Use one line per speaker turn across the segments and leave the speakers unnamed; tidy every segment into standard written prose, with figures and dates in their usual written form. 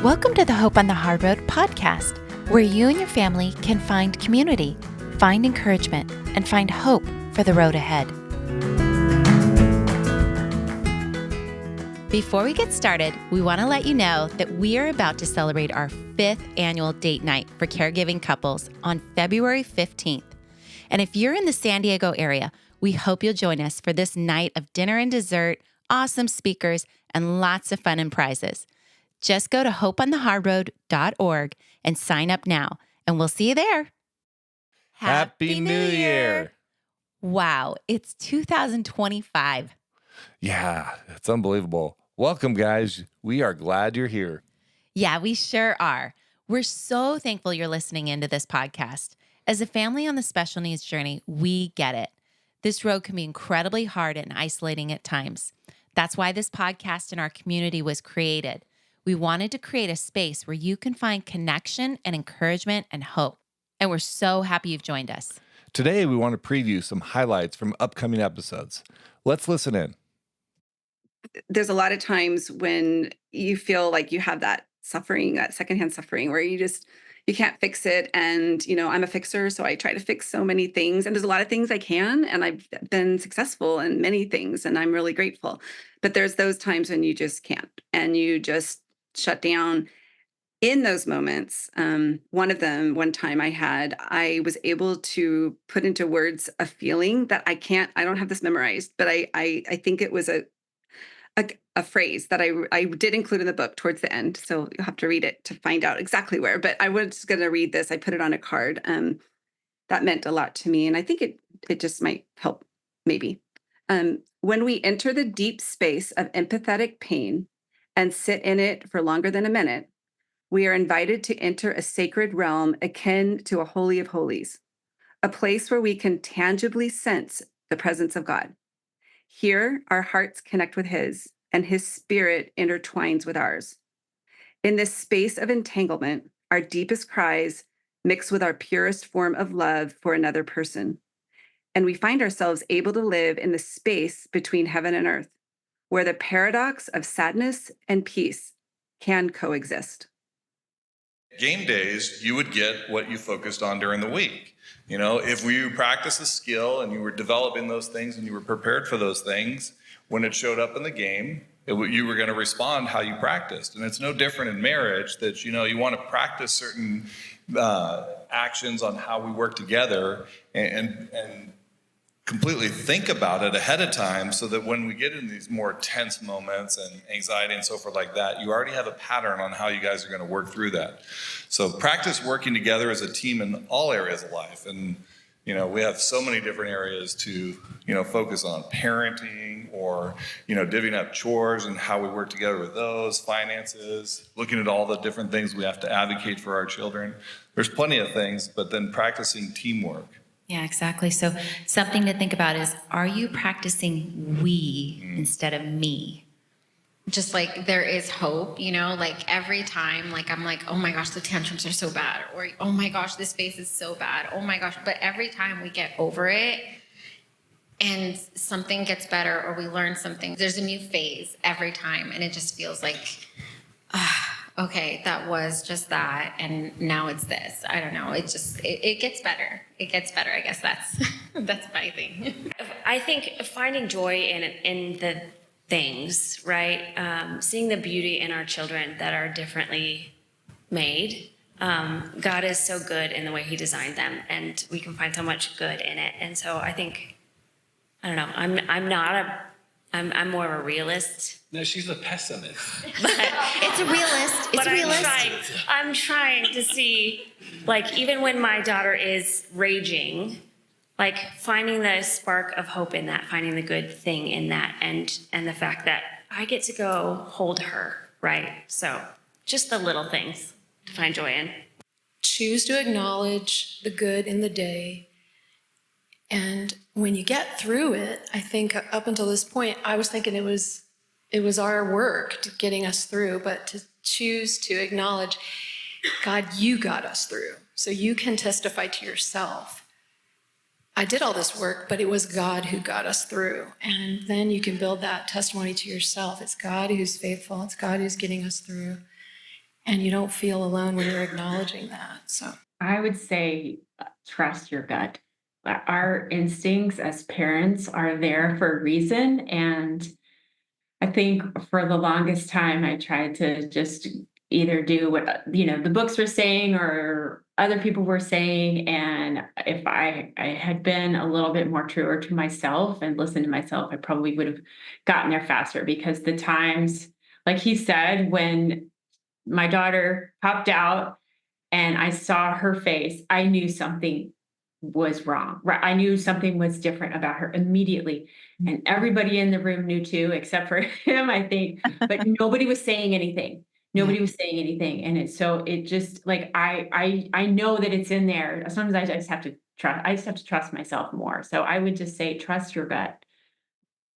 Welcome to the Hope on the Hard Road podcast, where you and your family can find community, find encouragement, and find hope for the road ahead. Before we get started, we want to let you know that we are about to celebrate our 5th annual date night for caregiving couples on February 15th. And if you're in the San Diego area, we hope you'll join us for this night of dinner and dessert, awesome speakers, and lots of fun and prizes. Just go to hopeonthehardroad.org and sign up now, and we'll see you there.
Happy New Year!
Wow, it's 2025.
Yeah, it's unbelievable. Welcome, guys. We are glad you're here.
Yeah, we sure are. We're so thankful you're listening into this podcast. As a family on the special needs journey, we get it. This road can be incredibly hard and isolating at times. That's why this podcast and our community was created. We wanted to create a space where you can find connection and encouragement and hope. And we're so happy you've joined us.
Today, we want to preview some highlights from upcoming episodes. Let's listen in.
There's a lot of times when you feel like you have that suffering, that secondhand suffering, where you can't fix it. And, I'm a fixer, so I try to fix so many things. And there's a lot of things I can, and I've been successful in many things, and I'm really grateful. But there's those times when you just can't, and you just shut down. In those moments, one of them, one time I was able to put into words a feeling that I don't have this memorized, but I think it was a phrase that I did include in the book towards the end. So you'll have to read it to find out exactly where, but I was going to read this. I put it on a card. That meant a lot to me. And I think it just might help maybe. When we enter the deep space of empathetic pain and sit in it for longer than a minute, we are invited to enter a sacred realm akin to a holy of holies, a place where we can tangibly sense the presence of God. Here, our hearts connect with His, and His Spirit intertwines with ours. In this space of entanglement, our deepest cries mix with our purest form of love for another person. And we find ourselves able to live in the space between heaven and earth, where the paradox of sadness and peace can coexist.
Game days, you would get what you focused on during the week. If you practice a skill and you were developing those things and you were prepared for those things, when it showed up in the game, you were going to respond how you practiced. And it's no different in marriage that, you want to practice certain actions on how we work together and completely think about it ahead of time so that when we get in these more tense moments and anxiety and so forth like that, you already have a pattern on how you guys are going to work through that. So practice working together as a team in all areas of life. And, we have so many different areas to, focus on parenting or, divvying up chores and how we work together with those, finances, looking at all the different things we have to advocate for our children. There's plenty of things, but then practicing teamwork.
Yeah, exactly. So something to think about is, are you practicing we instead of me?
Just like there is hope, like every time, like I'm like, oh my gosh, the tantrums are so bad. Or, oh my gosh, this face is so bad. Oh my gosh. But every time we get over it and something gets better or we learn something, there's a new phase every time. And it just feels like, okay, that was just that, and now it's this. I don't know. It gets better. It gets better. I guess that's my thing.
I think finding joy in the things, right? Seeing the beauty in our children that are differently made. God is so good in the way He designed them, and we can find so much good in it. And so I think, I don't know. I'm more of a realist.
No, she's a pessimist.
It's a realist. It's a realist.
I'm trying to see, like, even when my daughter is raging, like finding the spark of hope in that, finding the good thing in that, and the fact that I get to go hold her, right? So just the little things to find joy in.
Choose to acknowledge the good in the day. And when you get through it, I think up until this point, I was thinking it was our work to getting us through, but to choose to acknowledge, God, you got us through. So you can testify to yourself. I did all this work, but it was God who got us through. And then you can build that testimony to yourself. It's God who's faithful. It's God who's getting us through. And you don't feel alone when you're acknowledging that. So
I would say trust your gut. Our instincts as parents are there for a reason. And I think for the longest time, I tried to just either do what, the books were saying or other people were saying. And if I had been a little bit more truer to myself and listened to myself, I probably would have gotten there faster, because the times, like he said, when my daughter popped out and I saw her face, I knew something was wrong. Right. I knew something was different about her immediately. And everybody in the room knew too, except for him, I think. But nobody was saying anything. Nobody was saying anything. And it just like I know that it's in there. Sometimes I just have to trust myself more. So I would just say trust your gut.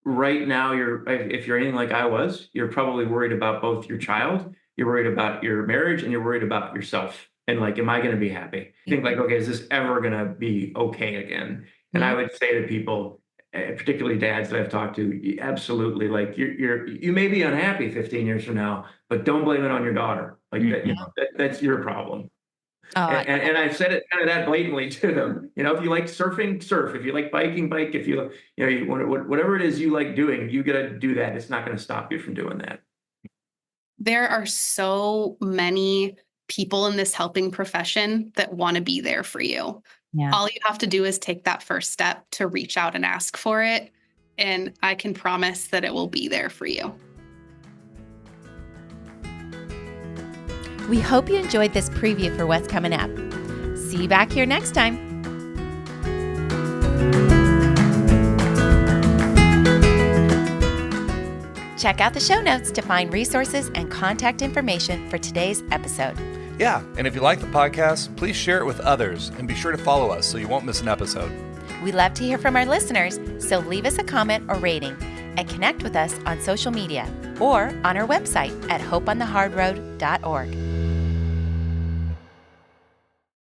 Right now, if you're anything like I was, you're probably worried about both your child, you're worried about your marriage, and you're worried about yourself. And like, am I going to be happy? You think like, okay, is this ever going to be okay again? And I would say to people, particularly dads that I've talked to, absolutely, like you may be unhappy 15 years from now, but don't blame it on your daughter. Like that's your problem. And I've said it kind of that blatantly to them. If you like surfing, surf. If you like biking, bike. If you whatever it is you like doing, you got to do that. It's not going to stop you from doing that.
There are so many people in this helping profession that want to be there for you.
Yeah.
All you have to do is take that first step to reach out and ask for it. And I can promise that it will be there for you.
We hope you enjoyed this preview for what's coming up. See you back here next time. Check out the show notes to find resources and contact information for today's episode.
Yeah, and if you like the podcast, please share it with others and be sure to follow us so you won't miss an episode.
We love to hear from our listeners, so leave us a comment or rating and connect with us on social media or on our website at hopeonthehardroad.org.